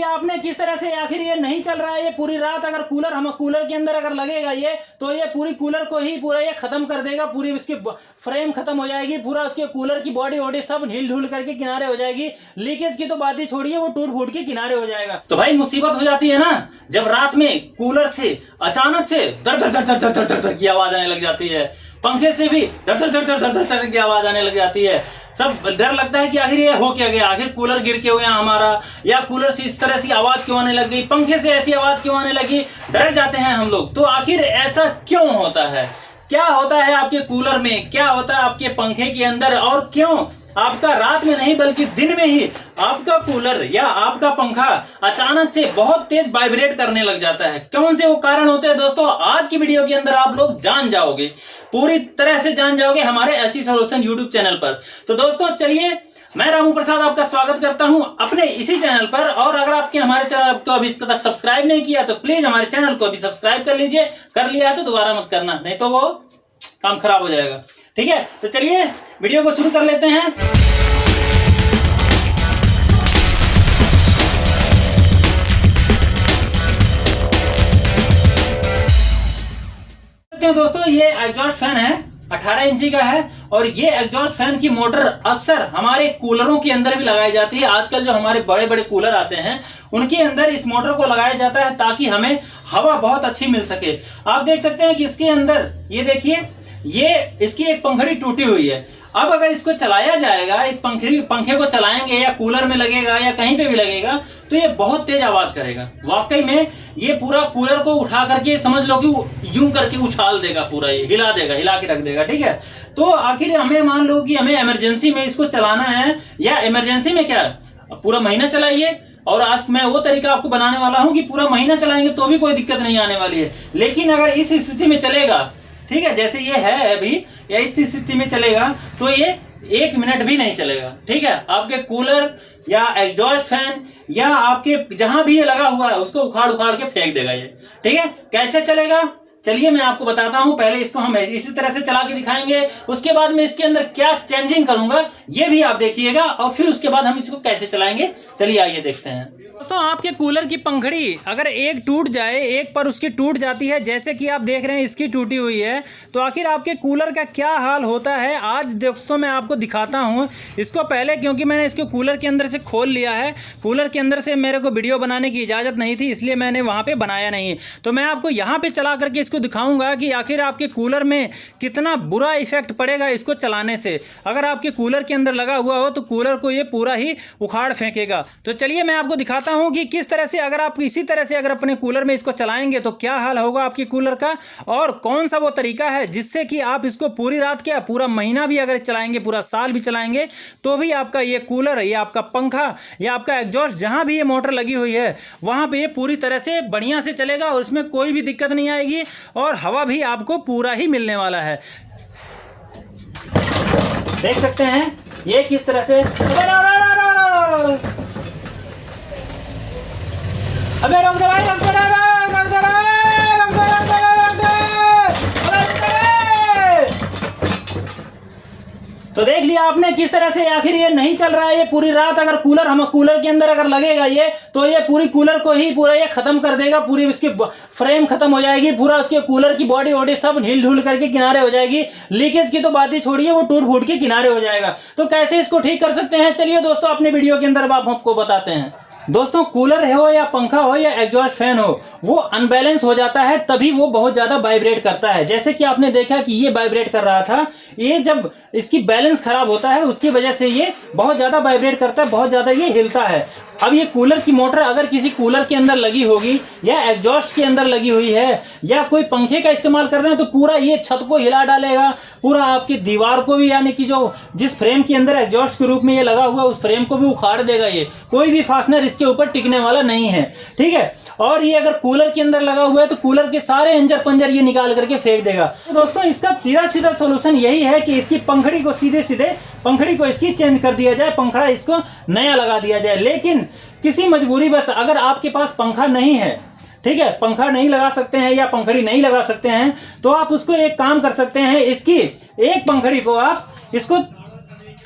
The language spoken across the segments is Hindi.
लिया आपने किस तरह से आखिर ये नहीं चल रहा है। ये पूरी रात अगर कूलर के अंदर अगर लगेगा ये तो ये पूरी कूलर को ही पूरा ये खत्म कर देगा, पूरी उसकी फ्रेम खत्म हो जाएगी, पूरा उसके कूलर की बॉडी वॉडी सब हिल ढुल करके किनारे हो जाएगी। लीकेज की तो बात ही छोड़िए, वो टूट फूट के किनारे हो जाएगा। तो भाई मुसीबत हो जाती है ना जब रात में कूलर से अचानक से दर दर दर दर दर दर दर दर की आवाज आने लग जाती है, पंखे से भी दर दर दर दर दर दर दर की आवाज आने लग जाती है। सब डर लगता है कि आखिर ये हो क्या गया, आखिर कूलर गिर के हो गया हमारा, या कूलर से इस तरह से आवाज क्यों आने लग गई, पंखे से ऐसी आवाज क्यों आने लगी, डर जाते हैं हम लोग। तो आखिर ऐसा क्यों होता है, क्या होता है आपके कूलर में, क्या होता है आपके पंखे के अंदर, और क्यों आपका रात में नहीं बल्कि दिन में ही आपका कूलर या आपका पंखा अचानक से बहुत तेज वाइब्रेट करने लग जाता है। कौन से वो कारण होते हैं दोस्तों, आज की वीडियो के अंदर आप लोग जान जाओगे, पूरी तरह से जान जाओगे हमारे एसी सॉल्यूशन यूट्यूब चैनल पर। तो दोस्तों चलिए, मैं रामू प्रसाद आपका स्वागत करता हूं अपने इसी चैनल पर। और अगर आपके हमारे चैनल को अभी तक सब्सक्राइब नहीं किया तो प्लीज हमारे चैनल को अभी सब्सक्राइब कर लीजिए, कर लिया है तो दोबारा मत करना, नहीं तो वो काम खराब हो जाएगा। ठीक है, तो चलिए वीडियो को शुरू कर लेते हैं। दोस्तों ये एग्जॉस्ट फैन है, 18 इंची का है, और ये एग्जॉस्ट फैन की मोटर अक्सर हमारे कूलरों के अंदर भी लगाई जाती है। आजकल जो हमारे बड़े बड़े कूलर आते हैं उनके अंदर इस मोटर को लगाया जाता है ताकि हमें हवा बहुत अच्छी मिल सके। आप देख सकते हैं कि इसके अंदर ये देखिए, ये इसकी एक पंखड़ी टूटी हुई है। अब अगर इसको चलाया जाएगा, इस पंखे को चलाएंगे या कूलर में लगेगा या कहीं पे भी लगेगा तो ये बहुत तेज आवाज करेगा। वाकई में ये पूरा कूलर को उठा करके समझ लो कि यूं करके उछाल देगा, पूरा ये हिला देगा, हिला के रख देगा। ठीक है, तो आखिर हमें मान लो कि हमें इमरजेंसी में इसको चलाना है, या इमरजेंसी में क्या पूरा महीना चलाइए, और आज मैं वो तरीका आपको बनाने वाला हूं कि पूरा महीना चलाएंगे तो भी कोई दिक्कत नहीं आने वाली है। लेकिन अगर इस स्थिति में चलेगा, ठीक है, जैसे ये है अभी, या इस स्थिति में चलेगा तो ये 1 मिनट भी नहीं चलेगा। ठीक है, आपके कूलर या एग्जॉस्ट फैन या आपके जहां भी ये लगा हुआ है उसको उखाड़ उखाड़ के फेंक देगा ये। ठीक है, कैसे चलेगा चलिए मैं आपको बताता हूं। पहले इसको हम इसी तरह से चला के दिखाएंगे, उसके बाद में इसके अंदर क्या चेंजिंग करूंगा ये भी आप देखिएगा, और फिर उसके बाद हम इसको कैसे चलाएंगे। चलिए आइए देखते हैं। तो आपके कूलर की पंखड़ी अगर एक टूट जाए, एक पर उसकी टूट जाती है, जैसे कि आप देख रहे हैं इसकी टूटी हुई है, तो आखिर आपके कूलर का क्या हाल होता है आज दोस्तों मैं आपको दिखाता हूं। इसको पहले क्योंकि मैंने इसको कूलर के अंदर से खोल लिया है, कूलर के अंदर से मेरे को वीडियो बनाने की इजाज़त नहीं थी, इसलिए मैंने वहाँ पर बनाया नहीं। तो मैं आपको यहाँ पर चला करके इसको दिखाऊंगा कि आखिर आपके कूलर में कितना बुरा इफेक्ट पड़ेगा इसको चलाने से। अगर आपके कूलर के अंदर लगा हुआ हो तो कूलर को ये पूरा ही उखाड़ फेंकेगा। तो चलिए मैं आपको दिखाता हूं कि किस तरह से अगर आप इसी तरह से अगर अपने कूलर में इसको चलाएंगे तो क्या हाल होगा आपके कूलर का, और कौन सा वो तरीका है जिससे कि आप इसको पूरी रात क्या पूरा महीना भी अगर चलाएंगे, पूरा साल भी चलाएंगे तो भी आपका ये कूलर या आपका पंखा या आपका एग्जॉस्ट जहां भी ये मोटर लगी हुई है वहां पे ये पूरी तरह से बढ़िया से चलेगा और इसमें कोई भी दिक्कत नहीं आएगी, और हवा भी आपको पूरा ही मिलने वाला है। देख सकते हैं ये किस तरह से, अबे रोक दे भाई, रोक दे, रोक दे, रोक दे, रोक दे, रोक दे। तो देख लिया आपने किस तरह से आखिर ये नहीं चल रहा है। ये पूरी रात अगर कूलर के अंदर अगर लगेगा ये तो ये पूरी कूलर को ही पूरा ये खत्म कर देगा, पूरी उसकी फ्रेम खत्म हो जाएगी, पूरा उसके कूलर की बॉडी वॉडी सब हिल ढुल करके किनारे हो जाएगी। लीकेज की तो बात ही छोड़िए, वो टूट फूट के किनारे हो जाएगा। तो कैसे इसको ठीक कर सकते हैं चलिए दोस्तों अपने वीडियो के अंदर आप आपको बताते हैं। दोस्तों कूलर हो या पंखा हो या एग्जॉस्ट फैन हो, वो अनबैलेंस हो जाता है तभी वो बहुत ज़्यादा वाइब्रेट करता है। जैसे कि आपने देखा कि ये वाइब्रेट कर रहा था, ये जब इसकी बैलेंस खराब होता है उसकी वजह से ये बहुत ज़्यादा वाइब्रेट करता है, बहुत ज़्यादा ये हिलता है। अब ये कूलर की मोटर अगर किसी कूलर के अंदर लगी होगी या एग्जॉस्ट के अंदर लगी हुई है या कोई पंखे का इस्तेमाल कर रहे हैं तो पूरा ये छत को हिला डालेगा, पूरा आपकी दीवार को भी, यानी कि जो जिस फ्रेम के अंदर एग्जॉस्ट के रूप में ये लगा हुआ उस फ्रेम को भी उखाड़ देगा। ये कोई भी फास्टनर इसके ऊपर टिकने वाला नहीं है। ठीक है, और ये अगर कूलर के अंदर लगा हुआ है तो कूलर के सारे अंजर पंजर ये निकाल करके फेंक देगा। तो दोस्तों इसका सीधा सीधा सोल्यूशन यही है कि इसकी पंखड़ी को सीधे सीधे पंखड़ी को इसकी चेंज कर दिया जाए, पंखड़ा इसको नया लगा दिया जाए। लेकिन किसी मजबूरी बस अगर आपके पास पंखा नहीं है, ठीक है, पंखा नहीं लगा सकते हैं या पंखड़ी नहीं लगा सकते हैं, तो आप उसको एक काम कर सकते हैं, इसकी एक पंखड़ी को आप इसको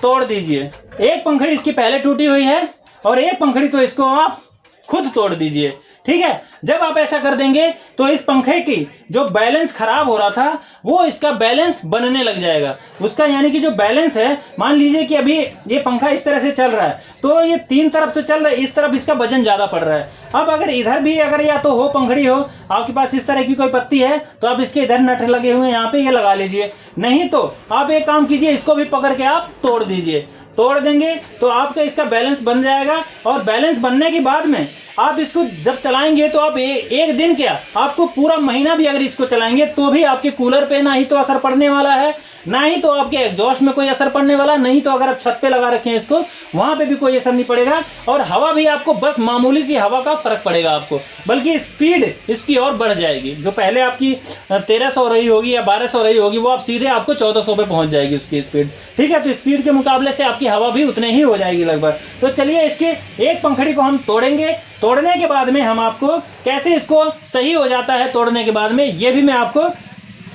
तोड़ दीजिए। एक पंखड़ी इसकी पहले टूटी हुई है और एक पंखड़ी तो इसको आप खुद तोड़ दीजिए। ठीक है, जब आप ऐसा कर देंगे तो इस पंखे की जो बैलेंस खराब हो रहा था वो इसका बैलेंस बनने लग जाएगा। उसका यानी कि जो बैलेंस है, मान लीजिए कि अभी ये पंखा इस तरह से चल रहा है तो ये 3 तरफ तो चल रहा है, इस तरफ इसका वजन ज्यादा पड़ रहा है। अब अगर इधर भी अगर या तो हो पंखड़ी हो, आपके पास इस तरह की कोई पत्ती है तो आप इसके इधर नट लगे हुए हैं यहाँ पे, ये लगा लीजिए। नहीं तो आप एक काम कीजिए, इसको भी पकड़ के आप तोड़ दीजिए। तोड़ देंगे तो आपका इसका बैलेंस बन जाएगा। और बैलेंस बनने के बाद में आप इसको जब चलाएंगे तो आप एक दिन क्या, आपको पूरा महीना भी अगर इसको चलाएंगे तो भी आपके कूलर पे ना ही तो असर पड़ने वाला है, ना ही तो आपके एग्जॉस्ट में कोई असर पड़ने वाला, नहीं तो अगर आप छत पे लगा रखे हैं इसको वहां पे भी कोई असर नहीं पड़ेगा। और हवा भी आपको बस मामूली सी हवा का फर्क पड़ेगा आपको, बल्कि स्पीड इसकी और बढ़ जाएगी। जो पहले आपकी 1300 रही होगी या 1200 रही होगी वो आप सीधे आपको 1400 पे पहुंच जाएगी उसकी स्पीड। ठीक है, तो स्पीड के मुकाबले से आपकी हवा भी उतने ही हो जाएगी लगभग। तो चलिए इसके एक पंखड़ी को हम तोड़ेंगे। तोड़ने के बाद में हम आपको कैसे इसको सही हो जाता है तोड़ने के बाद में, ये भी मैं आपको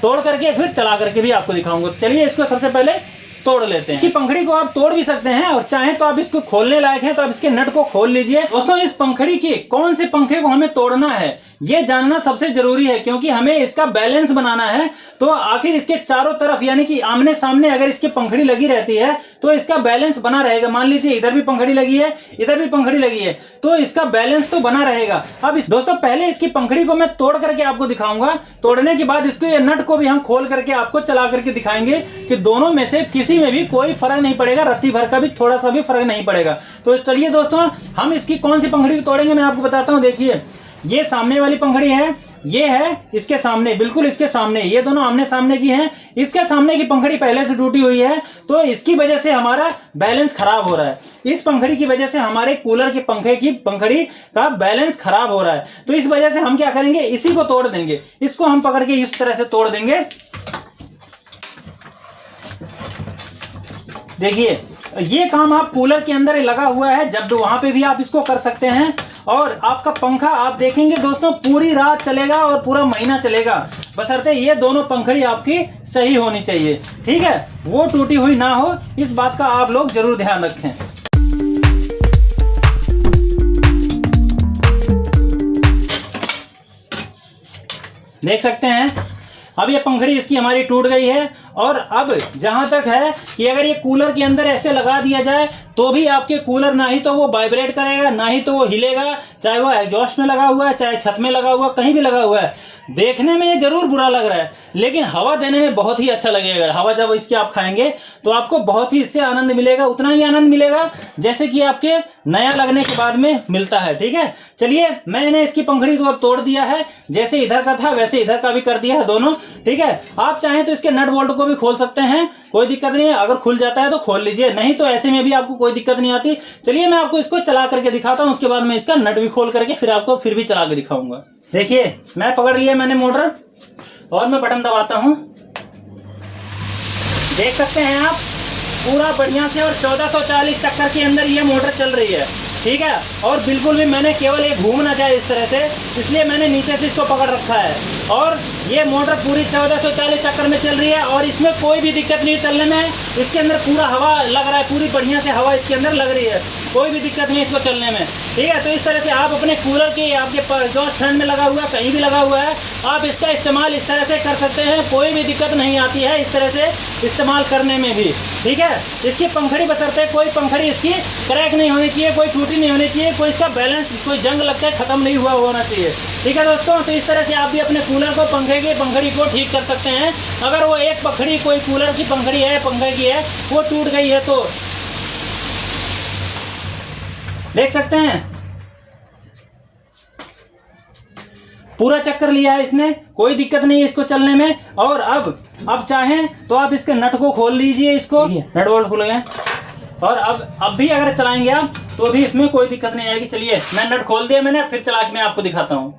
तोड़ करके फिर चला करके भी आपको दिखाऊंगा। चलिए इसको सबसे पहले तोड़ लेते हैं। इसकी पंखड़ी को आप तोड़ भी सकते हैं और चाहें तो आप इसको खोलने लायक है तो आप इसके नट को खोल लीजिए। दोस्तों, इस पंखड़ी के कौन से पंखे को हमें तोड़ना है ये जानना सबसे जरूरी है, क्योंकि हमें इसका बैलेंस बनाना है। तो आखिर इसके चारों तरफ यानी कि आमने सामने अगर इसकी पंखड़ी लगी रहती है तो इसका बैलेंस बना रहेगा। मान लीजिए इधर भी पंखड़ी लगी है, इधर भी पंखड़ी लगी है, तो इसका बैलेंस तो बना रहेगा। अब दोस्तों पहले इसकी पंखड़ी को मैं तोड़ करके आपको दिखाऊंगा। तोड़ने के बाद इसको ये नट को भी हम खोल करके आपको चला करके दिखाएंगे कि दोनों में से किसी में भी कोई फर्क नहीं पड़ेगा, रत्ती भर का भी थोड़ा सा भी फर्क नहीं पड़ेगा। तो चलिए दोस्तों हम इसकी कौन सी पंखड़ी को तोड़ेंगे मैं आपको बताता हूं। देखिए ये सामने वाली पंखड़ी है, ये है इसके सामने, बिल्कुल इसके सामने, ये दोनों आमने सामने की हैं। इसके सामने की पंखड़ी पहले से टूटी हुई है तो इसकी वजह से हमारा बैलेंस खराब हो रहा है। इस पंखड़ी की वजह से हमारे कूलर के पंखे की पंखड़ी का बैलेंस खराब हो रहा है। तो इस वजह से हम क्या करेंगे, इसी को तोड़ देंगे। इसको हम पकड़ के इस तरह से तोड़ देंगे। देखिए ये काम आप कूलर के अंदर लगा हुआ है, जब वहां पे भी आप इसको कर सकते हैं। और आपका पंखा आप देखेंगे दोस्तों पूरी रात चलेगा और पूरा महीना चलेगा, बशर्ते ये दोनों पंखड़ी आपकी सही होनी चाहिए। ठीक है, वो टूटी हुई ना हो, इस बात का आप लोग जरूर ध्यान रखें। देख सकते हैं अब ये पंखड़ी इसकी हमारी टूट गई है। और अब जहां तक है कि अगर ये कूलर के अंदर ऐसे लगा दिया जाए तो भी आपके कूलर ना ही तो वो वाइब्रेट करेगा, ना ही तो वो हिलेगा, चाहे वो एग्जॉस्ट में लगा हुआ है, चाहे छत में लगा हुआ, कहीं भी लगा हुआ है। देखने में ये जरूर बुरा लग रहा है लेकिन हवा देने में बहुत ही अच्छा लगेगा। हवा जब इसकी आप खाएंगे तो आपको बहुत ही इससे आनंद मिलेगा, उतना ही आनंद मिलेगा जैसे कि आपके नया लगने के बाद में मिलता है। ठीक है, चलिए मैंने इसकी पंखड़ी को अब तोड़ दिया है, जैसे इधर का था वैसे इधर का भी कर दिया है दोनों। ठीक है, आप चाहें तो इसके नट बोल्ट को भी खोल सकते हैं, कोई दिक्कत नहीं है। अगर खुल जाता है तो खोल लीजिए, नहीं तो ऐसे में भी आपको कोई दिक्कत नहीं आती। चलिए मैं आपको इसको चला करके दिखाता हूं, उसके बाद मैं इसका नट भी खोल करके फिर आपको फिर भी चला के दिखाऊंगा। देखिए मैं पकड़ लिया मैंने मोटर और मैं बटन दबाता हूं। देख सकते हैं आप पूरा बढ़िया से और 1440 चक्कर के अंदर ये मोटर चल रही है। ठीक है, और बिल्कुल भी मैंने केवल ये घूम ना जाए इस तरह से, इसलिए मैंने नीचे से इसको पकड़ रखा है। और ये मोटर पूरी 1440 चक्कर में चल रही है और इसमें कोई भी दिक्कत नहीं चलने में। इसके अंदर पूरा हवा लग रहा है, पूरी बढ़िया से हवा इसके अंदर लग रही है, कोई भी दिक्कत नहीं इसको चलने में। ठीक है, तो इस तरह से आप अपने कूलर के आपके एग्जॉस्ट फैन में लगा हुआ है, कहीं भी लगा हुआ है, आप इसका इस्तेमाल इस तरह से कर सकते हैं, कोई भी दिक्कत नहीं आती है इस तरह से इस्तेमाल करने में भी। ठीक है, इसकी पंखड़ी बशर्ते कोई पंखड़ी इसकी क्रैक नहीं होनी चाहिए, कोई टूटी नहीं होनी चाहिए, कोई इसका बैलेंस कोई जंग लगता है खत्म नहीं हुआ होना चाहिए। ठीक है दोस्तों, तो इस तरह से आप भी अपने कूलर को पंखे की पंखड़ी को ठीक कर सकते हैं। अगर वो एक पंखड़ी कोई कूलर की पंखड़ी है पंखे की है वो टूट गई है तो देख सकते हैं पूरा चक्कर लिया है इसने, कोई दिक्कत नहीं है इसको चलने में। और अब चाहें तो आप इसके नट को खोल लीजिए, इसको नट बोल्ट खुल गए और अब भी अगर चलाएंगे आप तो भी इसमें कोई दिक्कत नहीं आएगी। चलिए मैं नट खोल दिया मैंने, फिर चला के मैं आपको दिखाता हूं।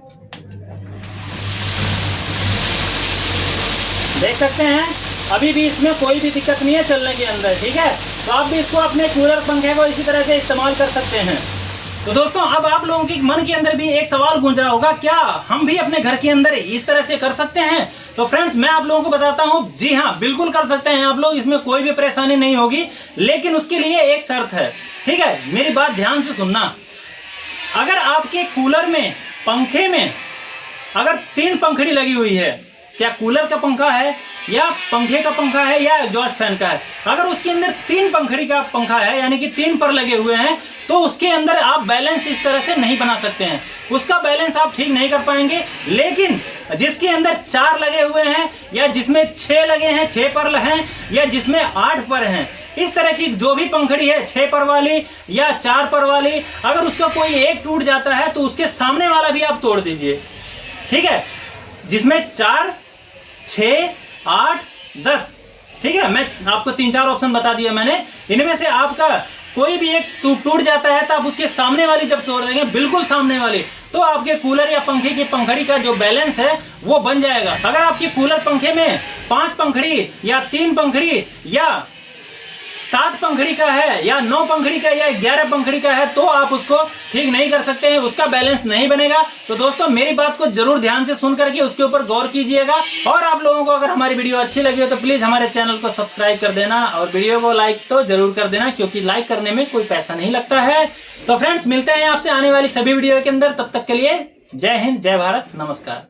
देख सकते हैं अभी भी इसमें कोई भी दिक्कत नहीं है चलने के अंदर। ठीक है, तो आप भी इसको अपने कूलर पंखे को इसी तरह से इस्तेमाल कर सकते हैं। तो दोस्तों अब आप लोगों के मन के अंदर भी एक सवाल गूंज रहा होगा, क्या हम भी अपने घर के अंदर इस तरह से कर सकते हैं? तो फ्रेंड्स मैं आप लोगों को बताता हूं, जी हाँ बिल्कुल कर सकते हैं आप लोग, इसमें कोई भी परेशानी नहीं होगी। लेकिन उसके लिए एक शर्त है। ठीक है, मेरी बात ध्यान से सुनना। अगर आपके कूलर में पंखे में अगर 3 पंखड़ी लगी हुई है, क्या कूलर का पंखा है या पंखे का पंखा है या एग्जॉस्ट फैन का है, अगर उसके अंदर 3 पंखड़ी का पंखा है यानी कि 3 पर लगे हुए हैं, तो उसके अंदर आप बैलेंस इस तरह से नहीं बना सकते हैं, उसका बैलेंस आप ठीक नहीं कर पाएंगे। लेकिन जिसके अंदर 4 लगे हुए हैं या जिसमें 6 लगे हैं, 6 पर हैं या जिसमें 8 पर हैं, इस तरह की जो भी पंखड़ी है 6 पर वाली या 4 पर वाली, अगर उसका कोई एक टूट जाता है तो उसके सामने वाला भी आप तोड़ दीजिए, ठीक है। जिसमें 4, 6, 8, 10, ठीक है। मैं आपको 3-4 ऑप्शन बता दिया मैंने, इनमें से आपका कोई भी एक टूट जाता है तो आप उसके सामने वाली जब तोड़ देंगे, बिल्कुल सामने वाली, तो आपके कूलर या पंखे की पंखड़ी का जो बैलेंस है वो बन जाएगा। अगर आपके कूलर पंखे में 5 पंखड़ी या 3 पंखड़ी या 7 पंखड़ी का है या 9 पंखड़ी का या 11 पंखड़ी का है, तो आप उसको ठीक नहीं कर सकते हैं, उसका बैलेंस नहीं बनेगा। तो दोस्तों मेरी बात को जरूर ध्यान से सुन करके उसके ऊपर गौर कीजिएगा। और आप लोगों को अगर हमारी वीडियो अच्छी लगी हो तो प्लीज हमारे चैनल को सब्सक्राइब कर देना और वीडियो को लाइक तो जरूर कर देना, क्योंकि लाइक करने में कोई पैसा नहीं लगता है। तो फ्रेंड्स मिलते हैं आपसे आने वाली सभी वीडियो के अंदर, तब तक के लिए जय हिंद, जय भारत, नमस्कार।